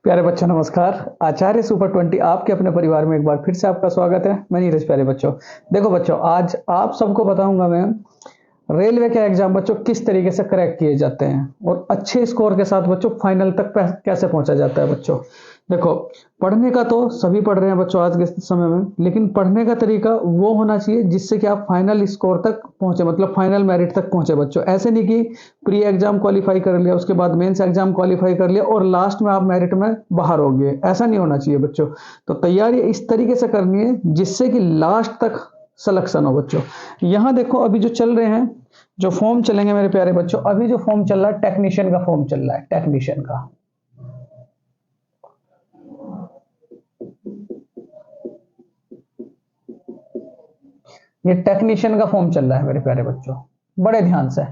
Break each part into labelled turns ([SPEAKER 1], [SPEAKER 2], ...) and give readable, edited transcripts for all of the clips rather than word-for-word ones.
[SPEAKER 1] प्यारे बच्चों नमस्कार। आचार्य सुपर 20 आपके अपने परिवार में एक बार फिर से आपका स्वागत है। मैं नीरज। प्यारे बच्चों देखो बच्चों, आज आप सबको बताऊंगा मैं रेलवे के एग्जाम बच्चों किस तरीके से क्रैक किए जाते हैं और अच्छे स्कोर के साथ बच्चों फाइनल तक कैसे पहुंचा जाता है। बच्चों देखो, पढ़ने का तो सभी पढ़ रहे हैं बच्चों आज के समय में, लेकिन पढ़ने का तरीका वो होना चाहिए जिससे कि आप फाइनल स्कोर तक पहुंचे, मतलब फाइनल मेरिट तक पहुंचे। बच्चों ऐसे नहीं कि प्री एग्जाम क्वालिफाई कर लिया, उसके बाद मेंस एग्जाम क्वालिफाई कर लिया और लास्ट में आप मेरिट में बाहर हो गए, ऐसा नहीं होना चाहिए बच्चों। तो तैयारी इस तरीके से करनी है जिससे कि लास्ट तक सिलेक्शन हो। बच्चों यहाँ देखो, अभी जो चल रहे हैं, जो फॉर्म चलेंगे मेरे प्यारे बच्चों, अभी जो फॉर्म चल रहा है टेक्नीशियन का फॉर्म चल रहा है। टेक्नीशियन का ये टेक्नीशियन का फॉर्म चल रहा है मेरे प्यारे बच्चों, बड़े ध्यान से।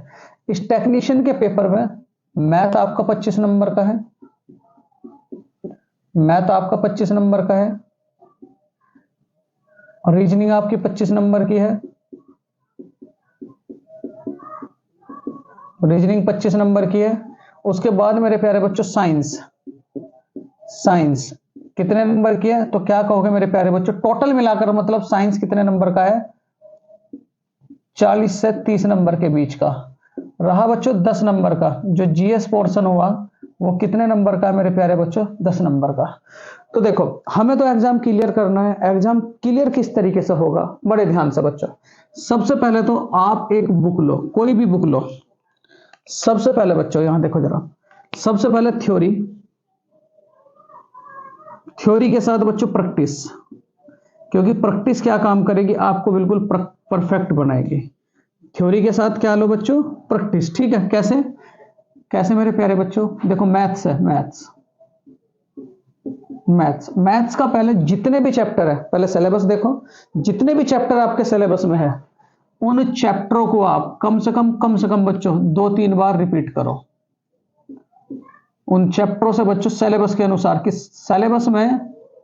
[SPEAKER 1] इस टेक्नीशियन के पेपर में मैथ आपका 25 नंबर का है, मैथ आपका 25 नंबर का है, और रीजनिंग आपकी 25 नंबर की है, रीजनिंग 25 नंबर की है। उसके बाद मेरे प्यारे बच्चों साइंस, साइंस कितने नंबर की है? तो क्या कहोगे मेरे प्यारे बच्चों, टोटल मिलाकर मतलब साइंस कितने नंबर का है? 40 से 30 नंबर के बीच का। रहा बच्चों 10 नंबर का, जो जीएस पोर्शन हुआ वो कितने नंबर का है मेरे प्यारे बच्चों? 10 नंबर का। तो देखो, हमें तो एग्जाम क्लियर करना है। एग्जाम क्लियर किस तरीके से होगा, बड़े ध्यान से बच्चों। सबसे पहले तो आप एक बुक लो, कोई भी बुक लो। सबसे पहले बच्चों यहां देखो जरा, सबसे पहले थ्योरी, थ्योरी के साथ बच्चों प्रैक्टिस, क्योंकि प्रैक्टिस क्या काम करेगी, आपको बिल्कुल परफेक्ट बनाएगी। थ्योरी के साथ क्या लो बच्चों? प्रैक्टिस। ठीक है, कैसे कैसे मेरे प्यारे बच्चों? देखो मैथ्स है, मैथ्स मैथ्स मैथ्स का पहले जितने भी चैप्टर है, पहले सिलेबस देखो, जितने भी चैप्टर आपके सिलेबस में है उन चैप्टरों को आप कम से कम बच्चों 2-3 बार रिपीट करो। उन चैप्टरों से बच्चों सिलेबस के अनुसार कि सिलेबस में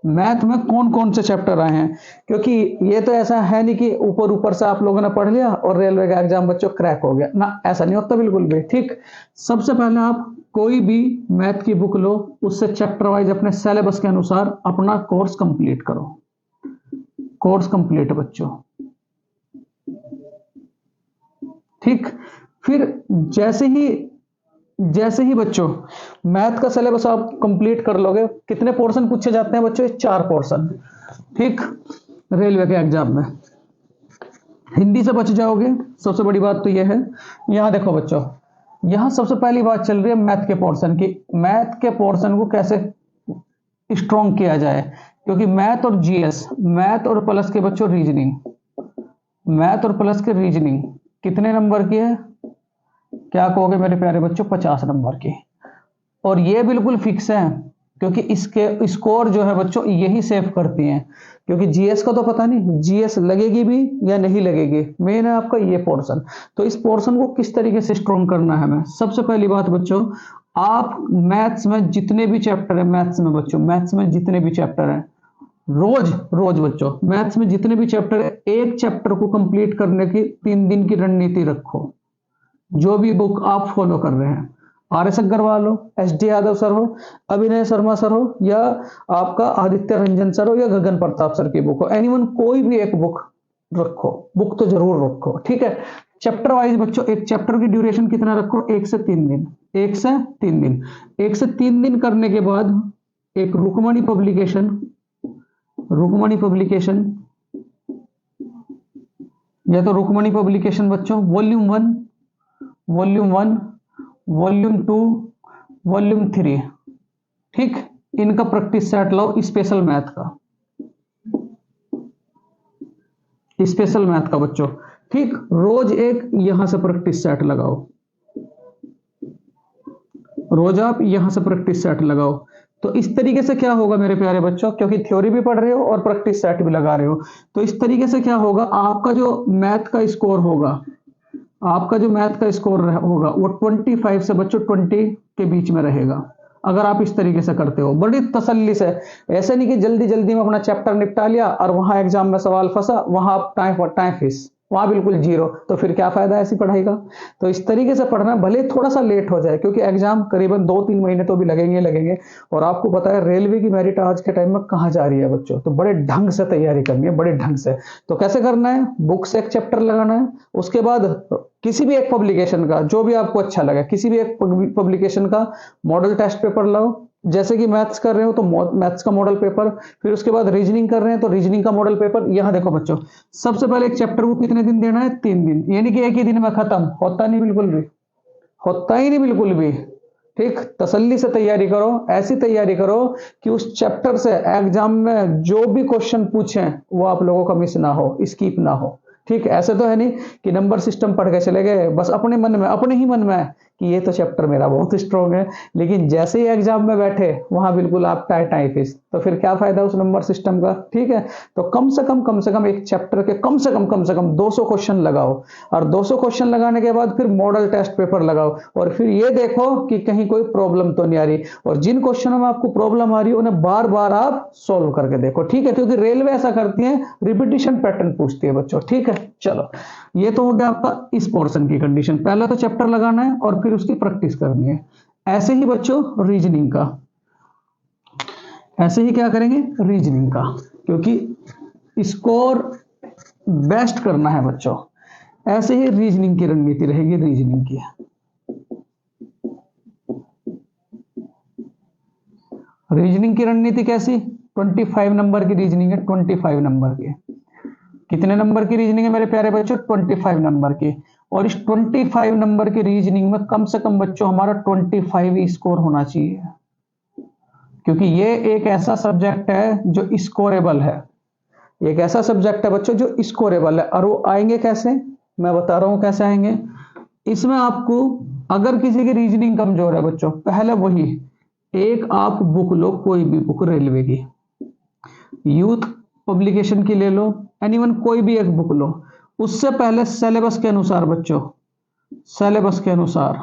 [SPEAKER 1] मैथ में कौन कौन से चैप्टर आए हैं, क्योंकि ये तो ऐसा है नहीं कि ऊपर ऊपर से आप लोगों ने पढ़ लिया और रेलवे का एग्जाम बच्चों क्रैक हो गया ना, ऐसा नहीं होता बिल्कुल भी। ठीक, सबसे पहले आप कोई भी मैथ की बुक लो, उससे चैप्टर वाइज अपने सिलेबस के अनुसार अपना कोर्स कंप्लीट करो। कोर्स कंप्लीट बच्चों, ठीक। फिर जैसे ही बच्चों मैथ का सिलेबस आप कंप्लीट कर लोगे, कितने पोर्शन पूछे जाते हैं बच्चों? 4 पोर्शन। ठीक, रेलवे के एग्जाम में हिंदी से बच जाओगे, सबसे बड़ी बात तो यह है। यहां देखो बच्चों, यहां सबसे पहली बात चल रही है मैथ के पोर्शन की। मैथ के पोर्शन को कैसे स्ट्रॉन्ग किया जाए, क्योंकि मैथ और जीएस, मैथ और प्लस के बच्चों रीजनिंग, मैथ और प्लस के रीजनिंग कितने नंबर की है? क्या कहोगे मेरे प्यारे बच्चों? 50 नंबर की। और ये बिल्कुल फिक्स है, क्योंकि इसके स्कोर जो है बच्चों यही सेव करती हैं, क्योंकि जीएस का तो पता नहीं जीएस लगेगी भी या नहीं लगेगी, मेन है आपका ये पोर्शन। तो इस पोर्शन को किस तरीके से स्ट्रॉन्ग करना है हमें? सबसे पहली बात बच्चों, आप मैथ्स में जितने भी चैप्टर है, मैथ्स में बच्चों, मैथ्स में जितने भी चैप्टर है, रोज रोज बच्चों मैथ्स में जितने भी चैप्टर है, एक चैप्टर को कंप्लीट करने की 3 दिन की रणनीति रखो। जो भी बुक आप फॉलो कर रहे हैं, आर.एस. अग्रवाल हो, एस.डी. यादव सर हो, अभिनय शर्मा सर हो, या आपका आदित्य रंजन सर हो, या गगन प्रताप सर की बुक हो, एनीवन कोई भी एक बुक रखो, बुक तो जरूर रखो। ठीक है, चैप्टर वाइज बच्चों एक चैप्टर की ड्यूरेशन कितना रखो? 1 से 3 दिन। 1 से 3 दिन, 1 से 3 दिन करने के बाद एक रुक्मणी पब्लिकेशन, रुक्मणी पब्लिकेशन, या तो रुक्मणी पब्लिकेशन बच्चों वॉल्यूम 1, वॉल्यूम 1, वॉल्यूम 2, वॉल्यूम 3। ठीक, इनका प्रैक्टिस सेट लो, स्पेशल मैथ का, स्पेशल मैथ का बच्चों। ठीक, रोज एक यहां से प्रैक्टिस सेट लगाओ, रोज आप यहां से प्रैक्टिस सेट लगाओ। तो इस तरीके से क्या होगा मेरे प्यारे बच्चों, क्योंकि थ्योरी भी पढ़ रहे हो और प्रैक्टिस सेट भी लगा रहे हो, तो इस तरीके से क्या होगा, आपका जो मैथ का स्कोर होगा, आपका जो मैथ का स्कोर होगा वो 25 से बच्चों 20 के बीच में रहेगा, अगर आप इस तरीके से करते हो बड़ी तसल्ली से। ऐसे नहीं कि जल्दी जल्दी में अपना चैप्टर निपटा लिया और वहां एग्जाम में सवाल फंसा, वहां आप टाइम फीस, वहां बिल्कुल जीरो, तो फिर क्या फायदा ऐसी पढ़ाई का। तो इस तरीके से पढ़ना, भले थोड़ा सा लेट हो जाए, क्योंकि एग्जाम करीबन 2-3 महीने तो भी लगेंगे। और आपको पता है रेलवे की मेरिट आज के टाइम में कहाँ जा रही है बच्चों, तो बड़े ढंग से तैयारी करनी है, बड़े ढंग से। तो कैसे करना है, बुक से एक चैप्टर लगाना है, उसके बाद किसी भी एक पब्लिकेशन का, जो भी आपको अच्छा लगे, किसी भी एक पब्लिकेशन का मॉडल टेस्ट पेपर लाओ। जैसे कि मैथ्स कर रहे हो तो मैथ्स का मॉडल पेपर, फिर उसके बाद रीजनिंग कर रहे हैं तो रीजनिंग का मॉडल पेपर। यहां देखो बच्चों, सबसे पहले एक चैप्टर को कितने दिन देना है, 3 दिन, यानी कि एक ही दिन में खत्म होता नहीं, बिल्कुल भी होता ही नहीं, बिल्कुल भी। ठीक, तसल्ली से तैयारी करो, ऐसी तैयारी करो कि उस चैप्टर से एग्जाम में जो भी क्वेश्चन पूछे वो आप लोगों का मिस ना हो, स्किप ना हो। ठीक, ऐसे तो है नहीं कि नंबर सिस्टम पढ़ के चले गए बस अपने मन में, अपने ही मन में कि ये तो चैप्टर मेरा बहुत स्ट्रॉन्ग है, लेकिन जैसे ही एग्जाम में बैठे वहां बिल्कुल आप टाई फिस, तो फिर क्या फायदा उस नंबर सिस्टम का। ठीक है, तो कम से कम एक चैप्टर के कम से कम 200 क्वेश्चन लगाओ, और 200 क्वेश्चन लगाने के बाद फिर मॉडल टेस्ट पेपर लगाओ, और फिर ये देखो कि कहीं कोई प्रॉब्लम तो नहीं आ रही, और जिन क्वेश्चनों में आपको प्रॉब्लम आ रही है उन्हें बार बार आप सोल्व करके देखो। ठीक है, क्योंकि रेलवे ऐसा करती है, रिपीटिशन पैटर्न पूछती है बच्चों। ठीक है, चलो ये तो हो गया आपका इस पोर्शन की कंडीशन। पहला तो चैप्टर लगाना है और फिर उसकी प्रैक्टिस करनी है। ऐसे ही बच्चों रीजनिंग का, ऐसे ही क्या करेंगे रीजनिंग का, क्योंकि स्कोर बेस्ट करना है बच्चों। ऐसे ही रीजनिंग की रणनीति रहेगी, रीजनिंग की। रीजनिंग की रणनीति कैसी, 25 नंबर की रीजनिंग है, 25 नंबर की। कितने नंबर की रीजनिंग है मेरे प्यारे बच्चों, 25 नंबर की। और इस 25 नंबर की रीजनिंग में कम से कम बच्चों हमारा 25 ही स्कोर होना चाहिए, क्योंकि ये एक ऐसा सब्जेक्ट है जो स्कोरेबल है। एक ऐसा सब्जेक्ट है बच्चों जो स्कोरेबल है, और वो आएंगे कैसे, मैं बता रहा हूं कैसे आएंगे। इसमें आपको, अगर किसी की रीजनिंग कमजोर है बच्चों, पहले वही एक आप बुक लो, कोई भी बुक रेलवे की, यूथ पब्लिकेशन की ले लो, एनीवन कोई भी एक बुक लो। उससे पहले सिलेबस के अनुसार बच्चों, सिलेबस के अनुसार,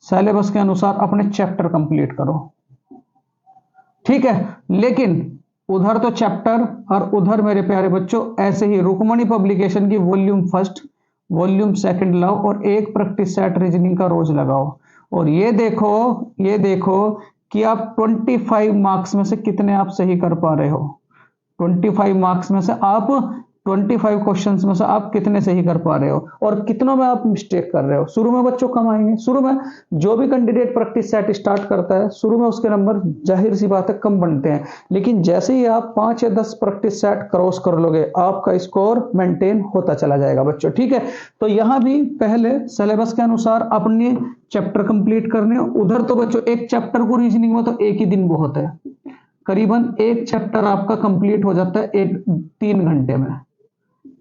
[SPEAKER 1] सिलेबस के अनुसार अपने चैप्टर कंप्लीट करो। ठीक है, लेकिन उधर तो चैप्टर और उधर मेरे प्यारे बच्चों ऐसे ही रुकमणी पब्लिकेशन की वॉल्यूम फर्स्ट, वॉल्यूम सेकंड लाओ, और एक प्रैक्टिस सेट रीजनिंग का रोज लगाओ। और ये देखो, ये देखो कि आप 25 मार्क्स में से कितने आप सही कर पा रहे हो। 25 मार्क्स में से आप 25 क्वेश्चंस में से आप कितने सही कर पा रहे हो, और कितनों में आप मिस्टेक कर रहे हो। शुरू में बच्चों कम आएंगे, शुरू में जो भी कैंडिडेट प्रैक्टिस सेट स्टार्ट करता है, शुरू में उसके नंबर जाहिर सी बात है कम बनते हैं, लेकिन जैसे ही आप 5 या 10 प्रैक्टिस सेट क्रॉस कर लोगे, आपका स्कोर मेंटेन होता चला जाएगा बच्चों। ठीक है, तो यहां भी पहले सिलेबस के अनुसार अपने चैप्टर कंप्लीट करने। उधर तो बच्चों एक चैप्टर को रीजनिंग में तो एक ही दिन बहुत है, करीबन एक चैप्टर आपका कंप्लीट हो जाता है 3 घंटे में,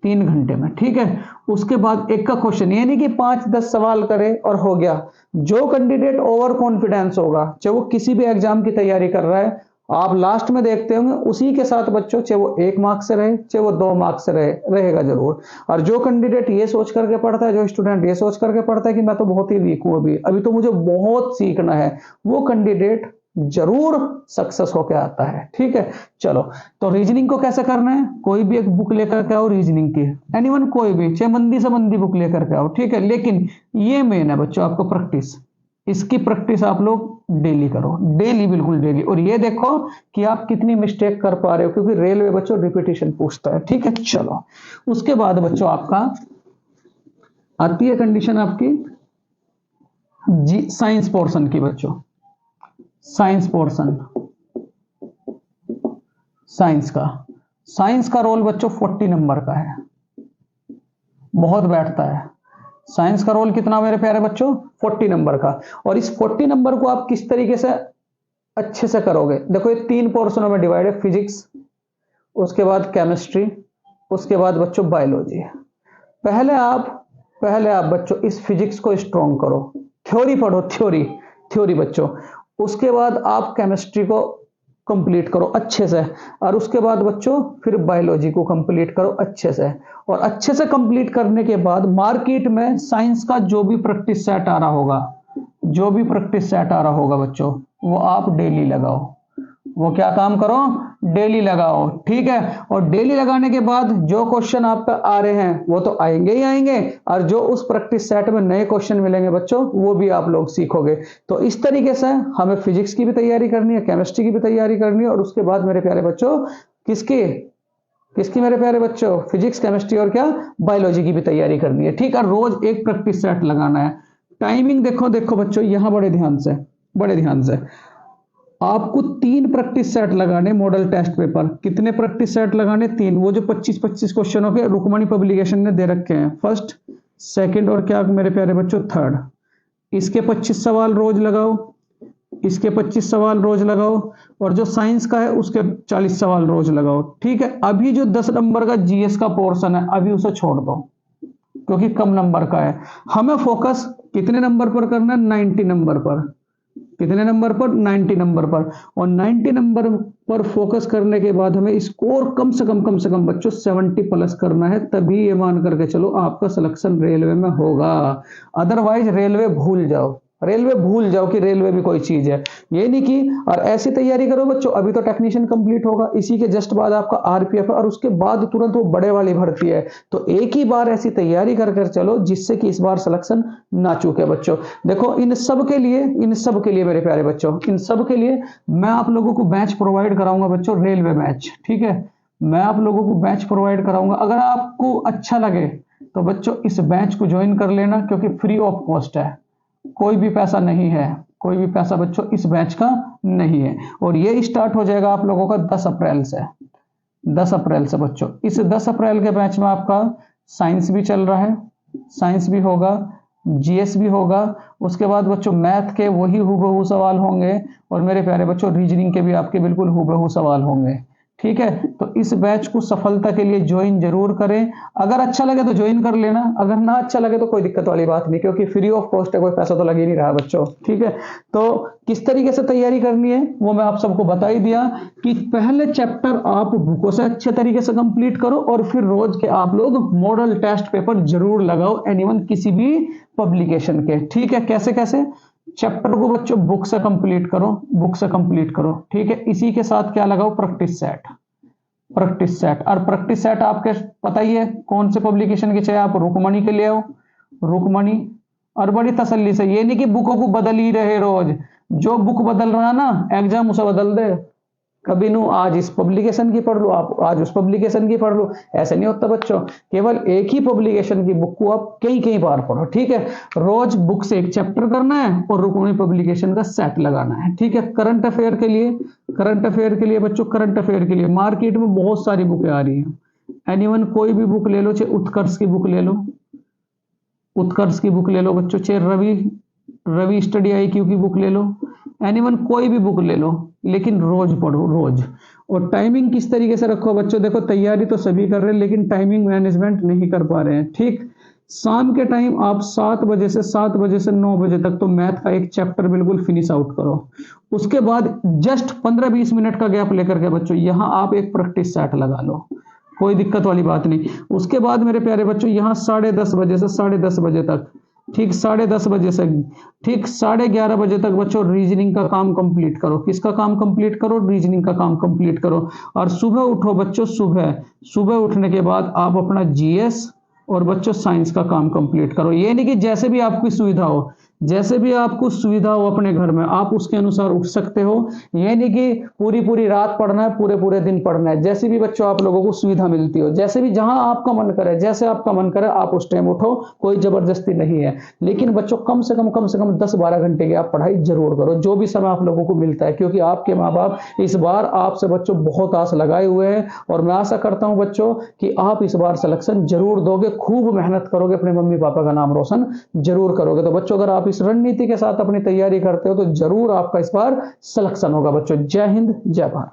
[SPEAKER 1] 3 घंटे में। ठीक है, उसके बाद एक का क्वेश्चन, यानी कि 5-10 सवाल करे और हो गया। जो कैंडिडेट ओवर कॉन्फिडेंस होगा, चाहे वो किसी भी एग्जाम की तैयारी कर रहा है, आप लास्ट में देखते होंगे उसी के साथ बच्चों, चाहे वो 1 मार्क्स से रहे, चाहे वो 2 मार्क्स से रहे, रहेगा जरूर। और जो कैंडिडेट ये सोच करके पढ़ता है, जो स्टूडेंट ये सोच करके पढ़ता है कि मैं तो बहुत ही वीक हूं, अभी तो मुझे बहुत सीखना है, वो कैंडिडेट जरूर सक्सेस होकर आता है। ठीक है, चलो तो रीजनिंग को कैसे करना है, कोई भी एक बुक लेकर के आओ रीजनिंग की, एनीवन कोई भी, चाहे मंदी से मंदी बुक लेकर के आओ। ठीक है, लेकिन ये मेन है बच्चों आपको प्रैक्टिस, इसकी प्रैक्टिस आप लोग डेली करो, डेली, बिल्कुल डेली। और ये देखो कि आप कितनी मिस्टेक कर पा रहे हो, क्योंकि रेलवे बच्चों रिपीटिशन पूछता है। ठीक है, चलो उसके बाद बच्चों आपका आती है कंडीशन आपकी जी साइंस पोर्शन की बच्चों। साइंस पोर्शन, साइंस का रोल बच्चों 40 नंबर का है, बहुत बैठता है। साइंस का रोल कितना मेरे प्यारे बच्चों, 40 नंबर का। और इस 40 नंबर को आप किस तरीके से अच्छे से करोगे, देखो ये 3 पोर्शनों में डिवाइड है, फिजिक्स, उसके बाद केमिस्ट्री, उसके बाद बच्चों बायोलॉजी। पहले आप बच्चों इस फिजिक्स को स्ट्रॉन्ग करो, थ्योरी पढ़ो, थ्योरी बच्चों। उसके बाद आप केमिस्ट्री को कंप्लीट करो अच्छे से, और उसके बाद बच्चों फिर बायोलॉजी को कंप्लीट करो अच्छे से। और अच्छे से कंप्लीट करने के बाद मार्केट में साइंस का जो भी प्रैक्टिस सेट आ रहा होगा, बच्चों वो आप डेली लगाओ, वो क्या काम करो, डेली लगाओ, ठीक है। और डेली लगाने के बाद जो क्वेश्चन आपका आ रहे हैं वो तो आएंगे ही आएंगे, और जो उस प्रैक्टिस सेट में नए क्वेश्चन मिलेंगे बच्चों वो भी आप लोग सीखोगे। तो इस तरीके से हमें फिजिक्स की भी तैयारी करनी है, केमिस्ट्री की भी तैयारी करनी है, और उसके बाद मेरे प्यारे बच्चों किसकी किसकी मेरे प्यारे बच्चों, फिजिक्स केमिस्ट्री और क्या, बायोलॉजी की भी तैयारी करनी है, ठीक है। रोज एक प्रैक्टिस सेट लगाना है। टाइमिंग देखो देखो बच्चों, यहां बड़े ध्यान से, बड़े ध्यान से, आपको 3 प्रैक्टिस सेट लगाने मॉडल टेस्ट पेपर। कितने प्रैक्टिस सेट लगाने, 3। वो जो 25-25 क्वेश्चनों के रुकमणी पब्लिकेशन ने दे रखे हैं, फर्स्ट, सेकंड और क्या मेरे प्यारे बच्चों, थर्ड। इसके 25 सवाल रोज लगाओ, इसके 25 सवाल रोज लगाओ, और जो साइंस का है उसके 40 सवाल रोज लगाओ, ठीक है। अभी जो 10 नंबर का जीएस का पोर्शन है अभी उसे छोड़ दो, क्योंकि कम नंबर का है। हमें फोकस कितने नंबर पर करना है, 90 नंबर पर। कितने नंबर पर, 90 नंबर पर। और 90 नंबर पर फोकस करने के बाद हमें स्कोर कम से कम बच्चों 70 प्लस करना है, तभी ये मान करके चलो आपका सिलेक्शन रेलवे में होगा। अदरवाइज रेलवे भूल जाओ, रेलवे भूल जाओ कि रेलवे भी कोई चीज है, ये नहीं कि। और ऐसी तैयारी करो बच्चों, अभी तो टेक्नीशियन कंप्लीट होगा, इसी के जस्ट बाद आपका आरपीएफ है, और उसके बाद तुरंत वो बड़े वाली भर्ती है। तो एक ही बार ऐसी तैयारी कर कर चलो जिससे कि इस बार सिलेक्शन ना चूके बच्चों। देखो इन सब के लिए मेरे प्यारे बच्चों, इन सब के लिए मैं आप लोगों को बैच प्रोवाइड कराऊंगा बच्चों, रेलवे बैच, ठीक है। मैं आप लोगों को बैच प्रोवाइड कराऊंगा। अगर आपको अच्छा लगे तो बच्चों इस बैच को ज्वाइन कर लेना, क्योंकि फ्री ऑफ कॉस्ट है, कोई भी पैसा नहीं है, कोई भी पैसा बच्चों इस बैच का नहीं है। और ये स्टार्ट हो जाएगा आप लोगों का 10 अप्रैल से, 10 अप्रैल से बच्चों। इस 10 अप्रैल के बैच में आपका साइंस भी चल रहा है, साइंस भी होगा, जीएस भी होगा। उसके बाद बच्चों मैथ के वही हूबहू सवाल होंगे, और मेरे प्यारे बच्चों रीजनिंग के भी आपके बिल्कुल हूबहू सवाल होंगे, ठीक है। तो इस बैच को सफलता के लिए ज्वाइन जरूर करें। अगर अच्छा लगे तो ज्वाइन कर लेना, अगर ना अच्छा लगे तो कोई दिक्कत वाली बात नहीं, क्योंकि फ्री ऑफ कॉस्ट है, कोई पैसा तो लग ही नहीं रहा बच्चों, ठीक है। तो किस तरीके से तैयारी करनी है वो मैं आप सबको बता ही दिया, कि पहले चैप्टर आप बुकों से अच्छे तरीके से कंप्लीट करो, और फिर रोज के आप लोग मॉडल टेस्ट पेपर जरूर लगाओ, एनीवन किसी भी पब्लिकेशन के, ठीक है। कैसे कैसे, चैप्टर को बच्चों बुक से कंप्लीट करो, बुक से कंप्लीट करो, ठीक है। इसी के साथ क्या लगाओ, प्रैक्टिस सेट, प्रैक्टिस सेट। और प्रैक्टिस सेट आपके पता ही है कौन से पब्लिकेशन के, चाहे आप रुकमणी के ले आओ, रुकमणी, और बड़ी तसल्ली से। ये नहीं कि बुकों को बदल ही रहे रोज, जो बुक बदल रहा ना एग्जाम उसे बदल दे। कभी नू आज इस पब्लिकेशन की पढ़ लो, आप आज उस पब्लिकेशन की पढ़ लो, ऐसे नहीं होता बच्चों। केवल एक ही पब्लिकेशन की बुक को आप कई कई बार पढ़ो, ठीक है। रोज बुक से एक चैप्टर करना है और रुकमणी पब्लिकेशन का सेट लगाना है, ठीक है। करंट अफेयर के लिए, करंट अफेयर के लिए बच्चों, करंट अफेयर के लिए मार्केट में बहुत सारी बुकें आ रही हैं। एनीवन कोई भी बुक ले लो, चाहे उत्कर्ष की बुक ले लो, उत्कर्ष की बुक ले लो बच्चों, चाहे रवि स्टडी आईक्यू की बुक ले लो, एनीवन कोई भी बुक ले लो, लेकिन रोज पढ़ो, रोज। और टाइमिंग किस तरीके से रखो बच्चों, देखो तैयारी तो सभी कर रहे हैं लेकिन टाइमिंग मैनेजमेंट नहीं कर पा रहे हैं, ठीक। शाम के टाइम आप 7 बजे से 9 बजे तक तो मैथ का एक चैप्टर बिल्कुल फिनिश आउट करो। उसके बाद जस्ट 15-20 मिनट का गैप लेकर के बच्चों यहां आप एक प्रैक्टिस सेट लगा लो, कोई दिक्कत वाली बात नहीं। उसके बाद मेरे प्यारे बच्चों यहां 10:30 बजे से 10:30 बजे तक, ठीक 10:30 बजे से ठीक 11:30 बजे तक बच्चों रीजनिंग का काम कंप्लीट करो। किसका काम कंप्लीट करो, रीजनिंग का काम कंप्लीट करो। और सुबह उठो बच्चों, सुबह सुबह उठने के बाद आप अपना जीएस और बच्चों साइंस का काम कंप्लीट करो। ये नहीं कि जैसे भी आपकी सुविधा हो, जैसे भी आपको सुविधा हो अपने घर में आप उसके अनुसार उठ सकते हो। ये नहीं कि पूरी पूरी रात पढ़ना है, पूरे पूरे दिन पढ़ना है, जैसे भी बच्चों आप लोगों को सुविधा मिलती हो, जैसे भी जहां आपका मन करे, जैसे आपका मन करे आप उस टाइम उठो, कोई जबरदस्ती नहीं है। लेकिन बच्चों कम से कम 10-12 घंटे की आप पढ़ाई जरूर करो, जो भी समय आप लोगों को मिलता है, क्योंकि आपके माँ बाप इस बार आपसे बच्चों बहुत आस लगाए हुए हैं। और मैं आशा करता हूं बच्चों कि आप इस बार सिलेक्शन जरूर दोगे, खूब मेहनत करोगे, अपने मम्मी पापा का नाम रोशन जरूर करोगे। तो बच्चों अगर आप इस रणनीति के साथ अपनी तैयारी करते हो तो जरूर आपका इस बार सिलेक्शन होगा बच्चों। जय हिंद, जय भारत।